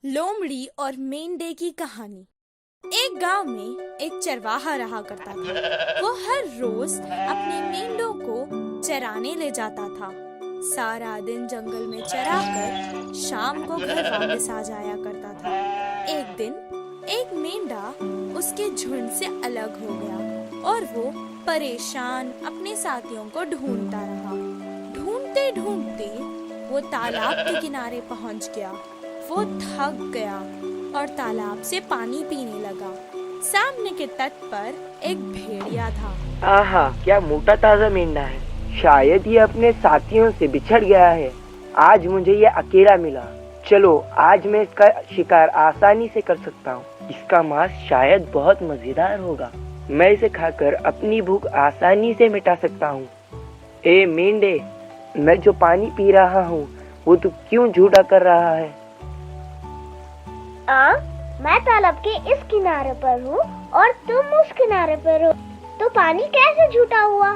लोमड़ी और मेंढे की कहानी। एक गांव में एक चरवाहा रहा करता था। वो हर रोज अपने मेंढों को चराने ले जाता था। सारा दिन जंगल में चराकर शाम को घर वापस आ जाया करता था। एक दिन एक मेंढा उसके झुंड से अलग हो गया और वो परेशान अपने साथियों को ढूंढता रहा। ढूंढते ढूंढते वो तालाब के किनारे पहुंच गया। वो थक गया और तालाब से पानी पीने लगा। सामने के तट पर एक भेड़िया था। आहा, क्या मोटा ताजा मेंढा है। शायद ये अपने साथियों से बिछड़ गया है। आज मुझे ये अकेला मिला। चलो, आज मैं इसका शिकार आसानी से कर सकता हूँ। इसका मांस शायद बहुत मजेदार होगा। मैं इसे खाकर अपनी भूख आसानी से मिटा सकता हूँ। ए मेंढे, मैं जो पानी पी रहा हूँ वो तू क्यों झूठा कर रहा है? मैं तालाब के इस किनारे पर हूँ और तुम उस किनारे पर हो, तो पानी कैसे झूठा हुआ?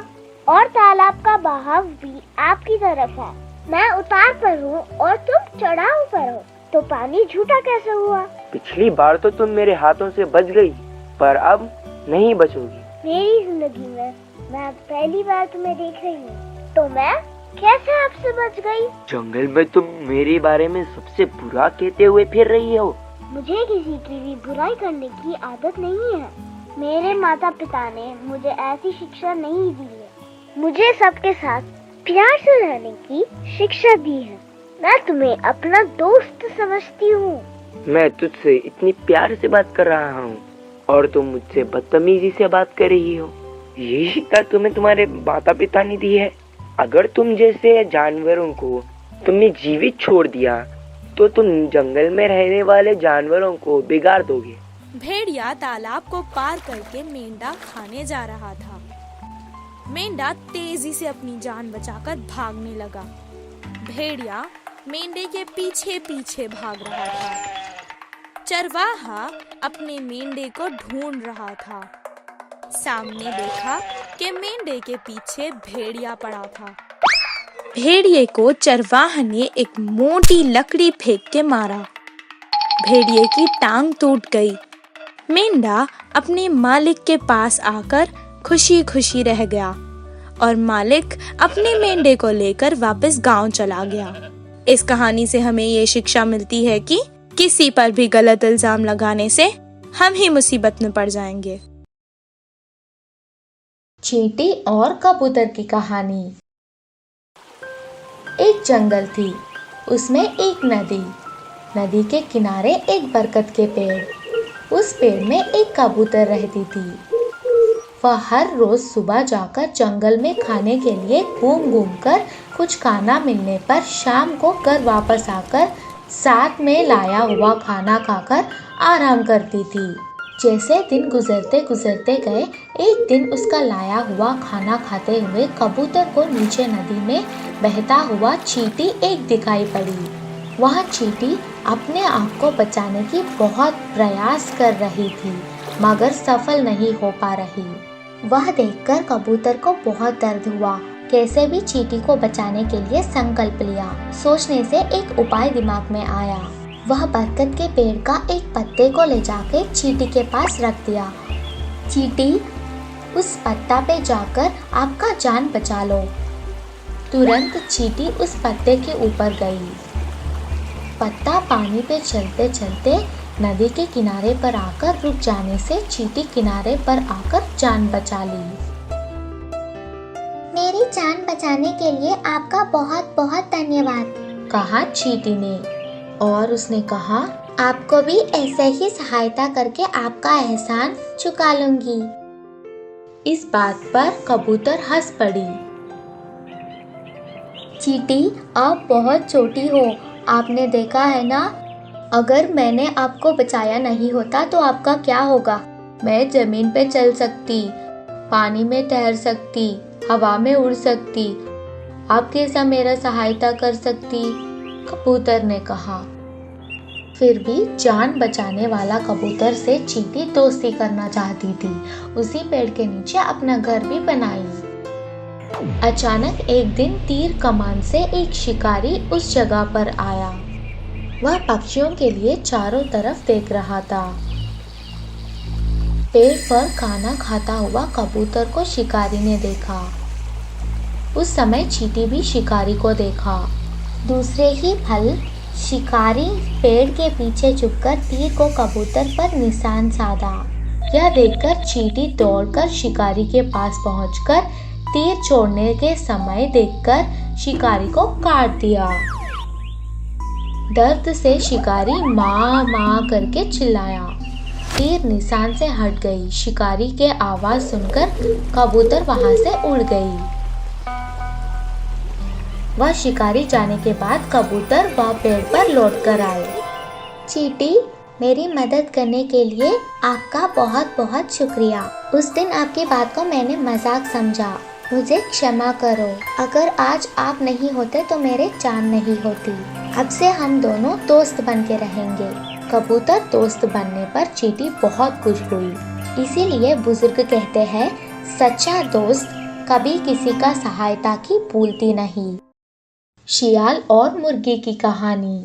और तालाब का बहाव भी आपकी तरफ है। मैं उतार पर हूँ और तुम चढ़ाव पर हो, तो पानी झूठा कैसे हुआ? पिछली बार तो तुम मेरे हाथों से बच गई, पर अब नहीं बचोगी। मेरी जिंदगी में मैं पहली बार तुम्हें देख रही हूँ, तो मैं कैसे आपसे बच गई? जंगल में तुम मेरे बारे में सबसे बुरा कहते हुए फिर रही हो। मुझे किसी की भी बुराई करने की आदत नहीं है। मेरे माता पिता ने मुझे ऐसी शिक्षा नहीं दी है। मुझे सबके साथ प्यार से रहने की शिक्षा दी है। मैं तुम्हें अपना दोस्त समझती हूँ। मैं तुझसे इतनी प्यार से बात कर रहा हूँ और तुम मुझसे बदतमीजी से बात कर रही हो। ये शिक्षा तुम्हें तुम्हारे माता पिता ने दी है। अगर तुम जैसे जानवरों को तुमने जीवित छोड़ दिया तो तुम जंगल में रहने वाले जानवरों को बिगाड़ दोगे। भेड़िया तालाब को पार करके मेंढा खाने जा रहा था। मेंढा तेजी से अपनी जान बचाकर भागने लगा। भेड़िया मेंढे के पीछे पीछे भाग रहा था। चरवाहा अपने मेंढे को ढूंढ रहा था। सामने देखा कि मेंढे के पीछे भेड़िया पड़ा था। भेड़िए को चरवाहा ने एक मोटी लकड़ी फेंक के मारा। भेड़िए की टांग टूट गई। मेंढा अपने मालिक के पास आकर खुशी खुशी रह गया और मालिक अपने मेंढे को लेकर वापस गांव चला गया। इस कहानी से हमें ये शिक्षा मिलती है कि किसी पर भी गलत इल्जाम लगाने से हम ही मुसीबत में पड़ जाएंगे। चींटी और कबूतर की कहानी। एक जंगल थी, उसमें एक नदी। नदी के किनारे एक बरगद के पेड़। उस पेड़ में एक कबूतर रहती थी। वह हर रोज सुबह जाकर जंगल में खाने के लिए घूम घूम कर कुछ खाना मिलने पर शाम को घर वापस आकर साथ में लाया हुआ खाना खाकर आराम करती थी। जैसे दिन गुजरते गुजरते गए, एक दिन उसका लाया हुआ खाना खाते हुए कबूतर को नीचे नदी में बहता हुआ चींटी एक दिखाई पड़ी। वह चींटी अपने आप को बचाने की बहुत प्रयास कर रही थी, मगर सफल नहीं हो पा रही। वह देखकर कबूतर को बहुत दर्द हुआ। कैसे भी चींटी को बचाने के लिए संकल्प लिया। सोचने से एक उपाय दिमाग में आया। वह बरगद के पेड़ का एक पत्ते को ले जाकर चींटी के पास रख दिया। चींटी, उस पत्ता पे जाकर आपका जान बचा लो। तुरंत चींटी उस पत्ते के ऊपर गई। पत्ता पानी पे चलते चलते नदी के किनारे पर आकर रुक जाने से चींटी किनारे पर आकर जान बचा ली। मेरी जान बचाने के लिए आपका बहुत बहुत धन्यवाद, कहा चींटी ने। और उसने कहा, आपको भी ऐसे ही सहायता करके आपका एहसान चुका लूंगी। इस बात पर कबूतर हंस पड़ी। चींटी, आप बहुत छोटी हो, आपने देखा है ना, अगर मैंने आपको बचाया नहीं होता तो आपका क्या होगा? मैं जमीन पे चल सकती, पानी में तैर सकती, हवा में उड़ सकती, आप कैसा मेरा सहायता कर सकती? कबूतर ने कहा। फिर भी जान बचाने वाला कबूतर से चींटी दोस्ती करना चाहती थी। उसी पेड़ के नीचे अपना घर भी बनाई। अचानक एक दिन तीर कमान से एक शिकारी उस जगह पर आया। वह पक्षियों के लिए चारों तरफ देख रहा था। पेड़ पर खाना खाता हुआ कबूतर को शिकारी ने देखा। उस समय चींटी भी शिकारी को देखा। दूसरे ही पल शिकारी पेड़ के पीछे छुपकर तीर को कबूतर पर निशान साधा। यह देखकर चींटी दौड़कर शिकारी के पास पहुंचकर तीर छोड़ने के समय देखकर शिकारी को काट दिया। दर्द से शिकारी माँ माँ करके चिल्लाया। तीर निशान से हट गई। शिकारी के आवाज सुनकर कबूतर वहां से उड़ गई। वह शिकारी जाने के बाद कबूतर वह पेड़ पर लौट कर आए। चींटी, मेरी मदद करने के लिए आपका बहुत बहुत शुक्रिया। उस दिन आपकी बात को मैंने मजाक समझा, मुझे क्षमा करो। अगर आज आप नहीं होते तो मेरे जान नहीं होती। अब से हम दोनों दोस्त बन के रहेंगे। कबूतर दोस्त बनने पर चींटी बहुत खुश हुई। इसीलिए बुजुर्ग कहते हैं, सच्चा दोस्त कभी किसी का सहायता की भूलती नहीं। शियाल और मुर्गी की कहानी।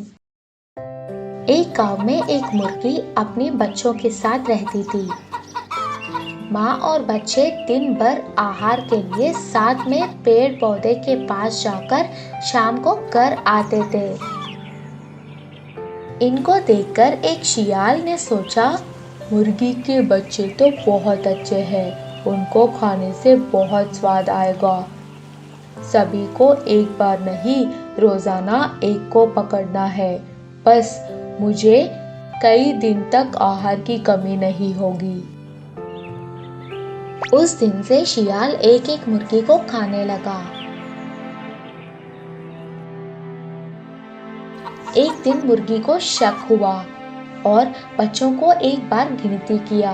एक गांव में एक मुर्गी अपने बच्चों के साथ रहती थी। माँ और बच्चे दिन भर आहार के लिए साथ में पेड़ पौधे के पास जाकर शाम को घर आते थे। इनको देखकर एक शियाल ने सोचा, मुर्गी के बच्चे तो बहुत अच्छे हैं, उनको खाने से बहुत स्वाद आएगा। सभी को एक बार नहीं, रोजाना एक को पकड़ना है, बस मुझे कई दिन तक आहार की कमी नहीं होगी। उस दिन से शियाल एक एक मुर्गी को खाने लगा। एक दिन मुर्गी को शक हुआ और बच्चों को एक बार गिनती किया।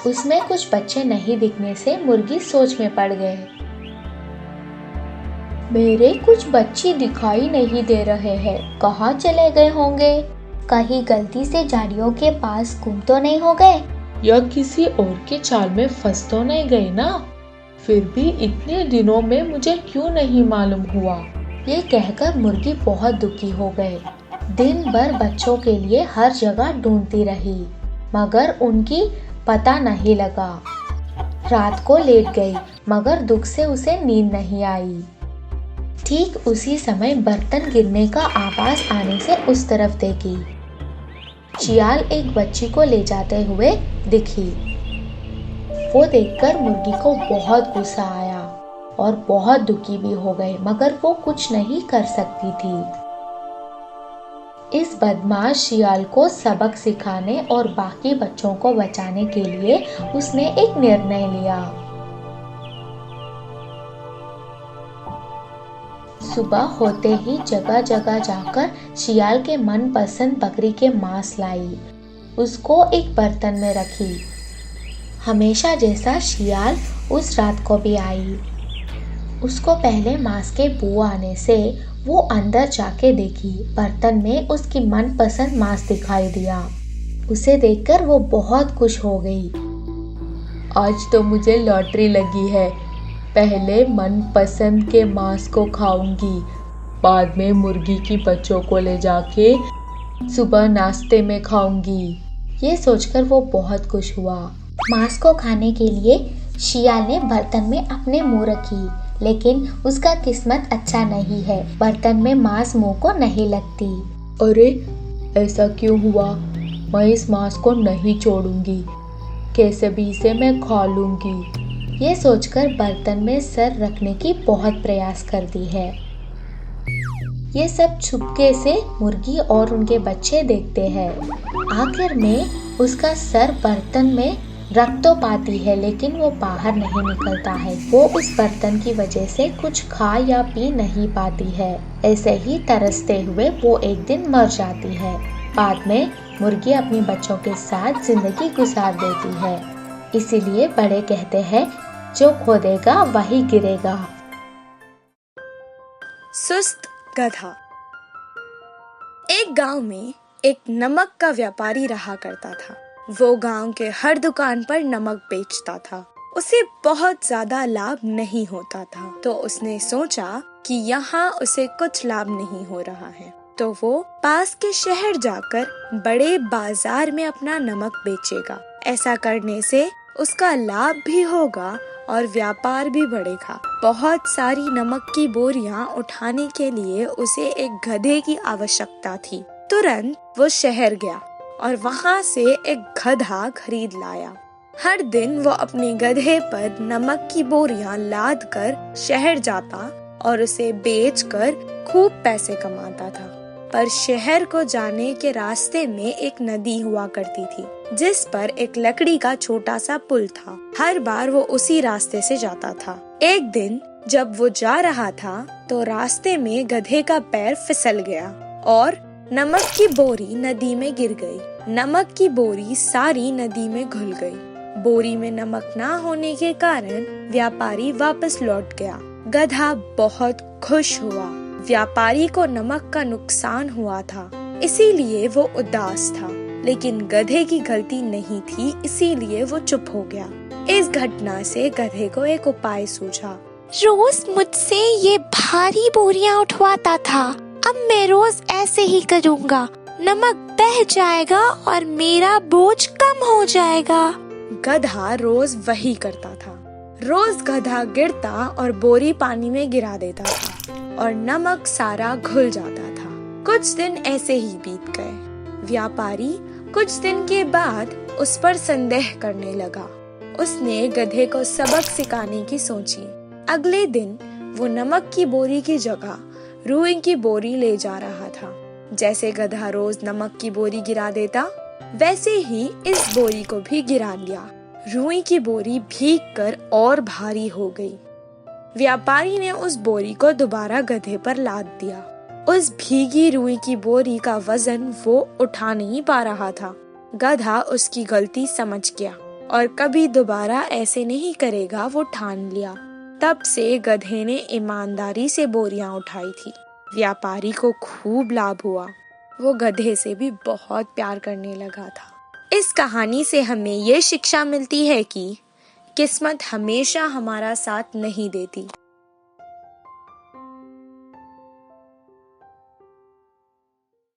उसमें कुछ बच्चे नहीं दिखने से मुर्गी सोच में पड़ गए। मेरे कुछ बच्चे दिखाई नहीं दे रहे हैं, कहाँ चले गए होंगे? कहीं गलती से झाड़ियों के पास गुम तो नहीं हो गए? या किसी और के चाल में फंस तो नहीं गई ना? फिर भी इतने दिनों में मुझे क्यों नहीं मालूम हुआ? ये कहकर मुर्गी बहुत दुखी हो गए। दिन भर बच्चों के लिए हर जगह ढूंढती रही, मगर उनकी पता नहीं लगा। रात को लेट गई, मगर दुख से उसे नींद नहीं आई। ठीक उसी समय बर्तन गिरने का आवाज आने से उस तरफ देखी। शियाल एक बच्ची को ले जाते हुए दिखी। वो देखकर मुर्गी को बहुत गुस्सा आया और बहुत दुखी भी हो गए, मगर वो कुछ नहीं कर सकती थी। इस बदमाश शियाल को सबक सिखाने और बाकी बच्चों को बचाने के लिए उसने एक निर्णय लिया। सुबह होते ही जगह जगह जाकर शियाल के मनपसंद बकरी के मांस लाई। उसको एक बर्तन में रखी। हमेशा जैसा शियाल उस रात को भी आई। उसको पहले मांस के बू आने से वो अंदर जाके देखी। बर्तन में उसकी मनपसंद मांस दिखाई दिया। उसे देखकर वो बहुत खुश हो गई। आज तो मुझे लॉटरी लगी है। पहले मनपसंद के मांस को खाऊंगी, बाद में मुर्गी की बच्चों को ले जाके सुबह नाश्ते में खाऊंगी। ये सोचकर वो बहुत खुश हुआ। मांस को खाने के लिए शियाल ने बर्तन में अपने मुंह रखी, लेकिन उसका किस्मत अच्छा नहीं है। बर्तन में मांस मुंह को नहीं लगती। अरे ऐसा क्यों हुआ? मैं इस मांस को नहीं छोड़ूंगी, कैसे भी इसे मैं खा लूंगी। ये सोचकर बर्तन में सर रखने की बहुत प्रयास करती है। ये सब छुपके से मुर्गी और उनके बच्चे देखते हैं। आखिर में उसका सर बर्तन में रख तो पाती है, लेकिन वो बाहर नहीं निकलता है। वो उस बर्तन की वजह से कुछ खा या पी नहीं पाती है। ऐसे ही तरसते हुए वो एक दिन मर जाती है। बाद में मुर्गी अपने बच्चों के साथ जिंदगी गुजार देती है। इसीलिए बड़े कहते हैं, जो खोदेगा वही गिरेगा। सुस्त गधा। एक गांव में एक नमक का व्यापारी रहा करता था। वो गांव के हर दुकान पर नमक बेचता था। उसे बहुत ज्यादा लाभ नहीं होता था, तो उसने सोचा कि यहाँ उसे कुछ लाभ नहीं हो रहा है, तो वो पास के शहर जाकर बड़े बाजार में अपना नमक बेचेगा। ऐसा करने से उसका लाभ भी होगा और व्यापार भी बढ़ेगा। बहुत सारी नमक की बोरियां उठाने के लिए उसे एक गधे की आवश्यकता थी। तुरंत वो शहर गया और वहाँ से एक गधा खरीद लाया। हर दिन वो अपने गधे पर नमक की बोरियां लाद कर शहर जाता और उसे बेचकर खूब पैसे कमाता था। पर शहर को जाने के रास्ते में एक नदी हुआ करती थी, जिस पर एक लकड़ी का छोटा सा पुल था। हर बार वो उसी रास्ते से जाता था। एक दिन जब वो जा रहा था तो रास्ते में गधे का पैर फिसल गया और नमक की बोरी नदी में गिर गई। नमक की बोरी सारी नदी में घुल गई। बोरी में नमक ना होने के कारण व्यापारी वापस लौट गया। गधा बहुत खुश हुआ। व्यापारी को नमक का नुकसान हुआ था, इसीलिए वो उदास था। लेकिन गधे की गलती नहीं थी, इसीलिए वो चुप हो गया। इस घटना से गधे को एक उपाय सूझा। रोज मुझसे ये भारी बोरियां उठवाता था, अब मैं रोज ऐसे ही करूँगा। नमक बह जाएगा और मेरा बोझ कम हो जाएगा। गधा रोज वही करता था। रोज गधा गिरता और बोरी पानी में गिरा देता था और नमक सारा घुल जाता था। कुछ दिन ऐसे ही बीत गए। व्यापारी कुछ दिन के बाद उस पर संदेह करने लगा। उसने गधे को सबक सिखाने की सोची। अगले दिन वो नमक की बोरी की जगह रुई की बोरी ले जा रहा था। जैसे गधा रोज नमक की बोरी गिरा देता, वैसे ही इस बोरी को भी गिरा लिया। रुई की बोरी भीग कर और भारी हो गई। व्यापारी ने उस बोरी को दोबारा गधे पर लाद दिया। उस भीगी रुई की बोरी का वजन वो उठा नहीं पा रहा था। गधा उसकी गलती समझ गया और कभी दोबारा ऐसे नहीं करेगा, वो ठान लिया। तब से गधे ने ईमानदारी से बोरियां उठाई थी। व्यापारी को खूब लाभ हुआ। वो गधे से भी बहुत प्यार करने लगा था। इस कहानी से हमें ये शिक्षा मिलती है कि किस्मत हमेशा हमारा साथ नहीं देती।